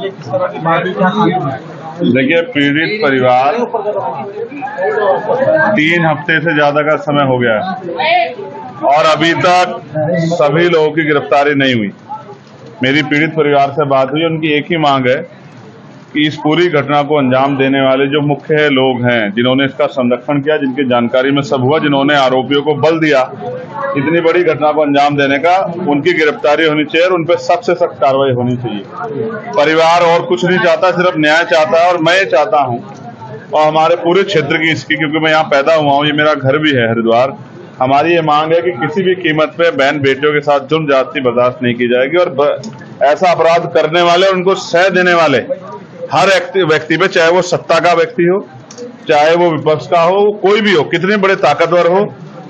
है, किस तरह की बात है, क्या खाना? देखिए, पीड़ित परिवार 3 हफ्ते से ज्यादा का समय हो गया है और अभी तक सभी लोगों की गिरफ्तारी नहीं हुई। मेरी पीड़ित परिवार से बात हुई, उनकी एक ही मांग है कि इस पूरी घटना को अंजाम देने वाले जो मुख्य लोग हैं, जिन्होंने इसका संरक्षण किया, जिनकी जानकारी में सब हुआ, जिन्होंने आरोपियों को बल दिया इतनी बड़ी घटना को अंजाम देने का, उनकी गिरफ्तारी होनी चाहिए और उन पर सख्त से सख्त कार्रवाई होनी चाहिए। परिवार और कुछ नहीं चाहता, सिर्फ न्याय चाहता है और मैं चाहता हूं और हमारे पूरे क्षेत्र की इसकी, क्योंकि मैं यहाँ पैदा हुआ हूँ, ये मेरा घर भी है हरिद्वार। हमारी ये मांग है कि किसी भी कीमत पे बहन बेटियों के साथ जुर्म ज्यादती बर्दाश्त नहीं की जाएगी और ऐसा अपराध करने वाले, उनको सह देने वाले हर व्यक्ति पे, चाहे वो सत्ता का व्यक्ति हो, चाहे वो विपक्ष का हो, कोई भी हो, कितने बड़े ताकतवर हो,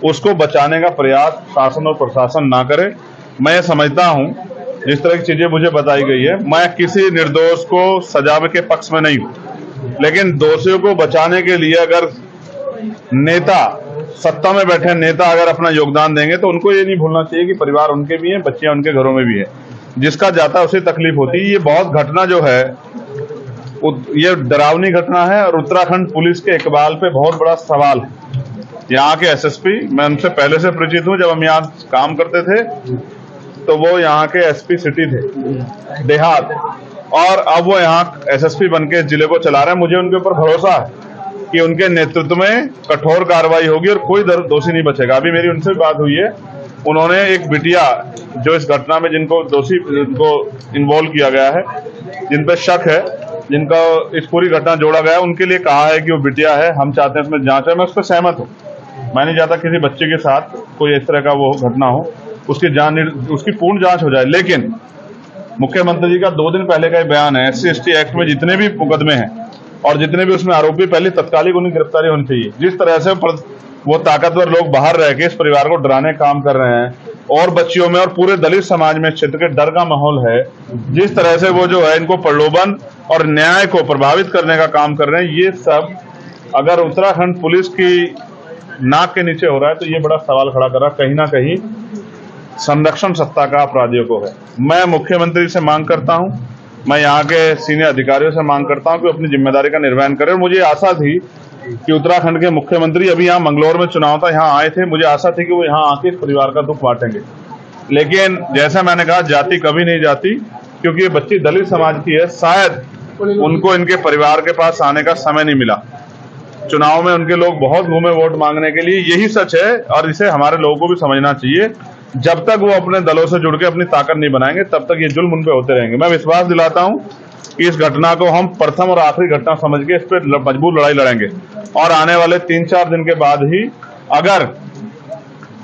उसको बचाने का प्रयास शासन और प्रशासन ना करे। मैं समझता हूं जिस तरह की चीजें मुझे बताई गई है, मैं किसी निर्दोष को सजा के पक्ष में नहीं हूं, लेकिन दोषियों को बचाने के लिए अगर नेता, सत्ता में बैठे नेता अगर अपना योगदान देंगे तो उनको ये नहीं भूलना चाहिए कि परिवार उनके भी हैं, बच्चियां उनके घरों में भी है। जिसका जाता है उसे तकलीफ होती है। ये बहुत घटना जो है ये डरावनी घटना है और उत्तराखंड पुलिस के इकबाल पे बहुत बड़ा सवाल है। यहाँ के एसएसपी, मैं उनसे पहले से परिचित हूँ, जब हम यहाँ काम करते थे तो वो यहाँ के एसपी सिटी थे देहात, और अब वो यहाँ एसएसपी बनके जिले को चला रहे हैं। मुझे उनके ऊपर भरोसा है कि उनके नेतृत्व में कठोर कार्रवाई होगी और कोई दोषी नहीं बचेगा। अभी मेरी उनसे बात हुई है, उन्होंने एक बिटिया जो इस घटना में जिनको इन्वॉल्व किया गया है, जिन पे शक है, जिनका इस पूरी घटना जोड़ा गया है, उनके लिए कहा है कि वो बिटिया है, हम चाहते हैं उसमें जांच है। मैं उस पर सहमत हूँ। मैं नहीं चाहता किसी बच्चे के साथ कोई इस तरह का वो घटना हो, उसकी पूर्ण जांच हो जाए। लेकिन मुख्यमंत्री जी का 2 दिन पहले का बयान है, SC/ST एक्ट में जितने भी मुकदमे हैं और जितने भी उसमें आरोपी, पहले तत्कालिक उनकी गिरफ्तारी होनी चाहिए। जिस तरह से वो ताकतवर लोग बाहर रह के इस परिवार को डराने काम कर रहे हैं और बच्चियों में और पूरे दलित समाज में क्षेत्र के डर का माहौल है, जिस तरह से वो जो है इनको प्रलोभन और न्याय को प्रभावित करने का काम कर रहे हैं, ये सब अगर उत्तराखंड पुलिस की नाक के नीचे हो रहा है तो ये बड़ा सवाल खड़ा कर रहा है। कहीं ना कहीं संरक्षण सत्ता का अपराधियों को है। मैं मुख्यमंत्री से मांग करता हूं, मैं यहाँ के सीनियर अधिकारियों से मांग करता हूं कि अपनी जिम्मेदारी का निर्वहन करें। और मुझे आशा थी कि उत्तराखंड के मुख्यमंत्री, अभी यहाँ मंगलौर में चुनाव था, यहाँ आए थे, मुझे आशा थी कि वो यहाँ आके इस परिवार का दुख बांटेंगे। लेकिन जैसा मैंने कहा, जाति कभी नहीं जाती, क्योंकि ये बच्ची दलित समाज की है। शायद उनको इनके परिवार के पास आने का समय नहीं मिला। चुनाव में उनके लोग बहुत घूमे वोट मांगने के लिए, यही सच है और इसे हमारे लोगों को भी समझना चाहिए। जब तक वो अपने दलों से जुड़ के अपनी ताकत नहीं बनाएंगे, तब तक ये जुल्म उन पे होते रहेंगे। मैं विश्वास दिलाता हूं कि इस घटना को हम प्रथम और आखिरी घटना समझ के इस पर मजबूत लड़ाई लड़ेंगे और आने वाले 3-4 दिन के बाद ही अगर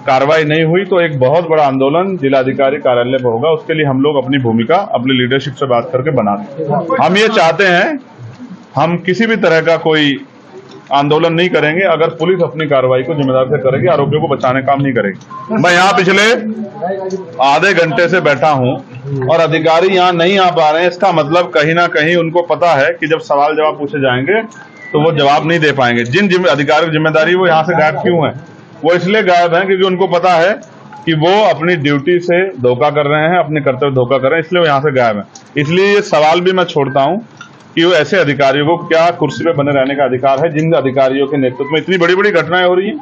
कार्रवाई नहीं हुई तो एक बहुत बड़ा आंदोलन जिलाधिकारी कार्यालय पर होगा। उसके लिए हम लोग अपनी भूमिका अपनी लीडरशिप से बात करके बना दें। हम ये चाहते हैं, हम किसी भी तरह का कोई आंदोलन नहीं करेंगे अगर पुलिस अपनी कार्रवाई को जिम्मेदारी से करेगी, आरोपियों को बचाने काम नहीं करेगी। मैं यहाँ पिछले आधे घंटे से बैठा हूँ और अधिकारी यहाँ नहीं आ पा रहे हैं। इसका मतलब कहीं ना कहीं उनको पता है कि जब सवाल जवाब पूछे जाएंगे तो वो जवाब नहीं दे पाएंगे। जिन अधिकारी की जिम्मेदारी, वो यहाँ से गायब क्यों है? वो इसलिए गायब है क्योंकि उनको पता है कि वो अपनी ड्यूटी से धोखा कर रहे हैं, अपने कर्तव्य धोखा कर रहे हैं, इसलिए वो यहाँ से गायब है। इसलिए ये सवाल भी मैं छोड़ता हूँ कि वो ऐसे अधिकारियों को क्या कुर्सी पे बने रहने का अधिकार है, जिन अधिकारियों के नेतृत्व में इतनी बड़ी बड़ी घटनाएं हो रही हैं,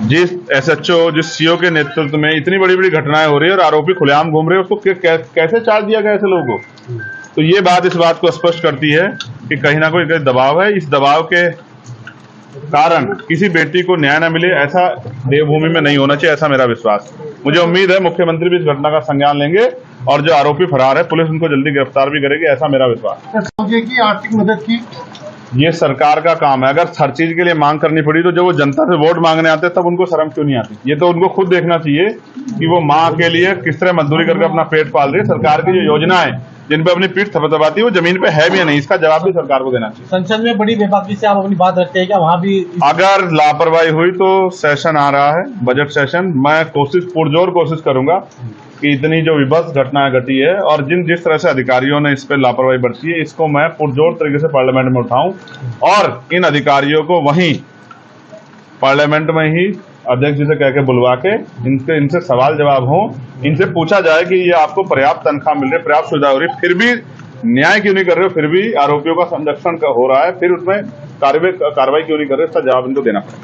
जिस SHO, जिस CO के नेतृत्व में इतनी बड़ी बड़ी घटनाएं हो रही है और आरोपी खुलेआम घूम रहे हैं, उसको कैसे चार्ज दिया गया ऐसे लोगों को? तो ये बात इस बात को स्पष्ट करती है कि कहीं ना कोई दबाव है। इस दबाव के कारण किसी बेटी को न्याय न मिले, ऐसा देवभूमि में नहीं होना चाहिए, ऐसा मेरा विश्वास। मुझे उम्मीद है मुख्यमंत्री भी इस घटना का संज्ञान लेंगे और जो आरोपी फरार है, पुलिस उनको जल्दी गिरफ्तार भी करेगी, ऐसा मेरा विश्वास। की आर्थिक मदद की ये सरकार का काम है। अगर हर चीज के लिए मांग करनी पड़ी तो जब वो जनता से वोट मांगने आते तब उनको शर्म क्यों नहीं आती? ये तो उनको खुद देखना चाहिए कि वो माँ के लिए किस तरह मजदूरी करके अपना पेट पाल रही है। सरकार की जो योजनाएं जिन पे अपनी पीठ थपथपाती है, वो जमीन पे है भी या नहीं, इसका जवाब भी सरकार को देना चाहिए। संसद में बड़ी बेबाकी से आप अपनी बात रखते हैं क्या? वहाँ भी अगर लापरवाही हुई तो सेशन आ रहा है, बजट सेशन, मैं पुरजोर कोशिश करूंगा कि इतनी जो विभत्स घटनाएं घटी है और जिस तरह से अधिकारियों ने इस पर लापरवाही बरती है, इसको मैं पुरजोर तरीके से पार्लियामेंट में उठाऊं और इन अधिकारियों को वहीं पार्लियामेंट में ही अध्यक्ष जी से कह के बुलवा के इनसे सवाल जवाब हो, इनसे पूछा जाए कि ये आपको पर्याप्त तनख्वाह मिल रही है, पर्याप्त सुविधा हो रही है, फिर भी न्याय क्यों नहीं कर रहे हो, फिर भी आरोपियों का संरक्षण हो रहा है, फिर उसमें कार्रवाई क्यों नहीं कर रहे, इसका जवाब इनको देना पड़ेगा।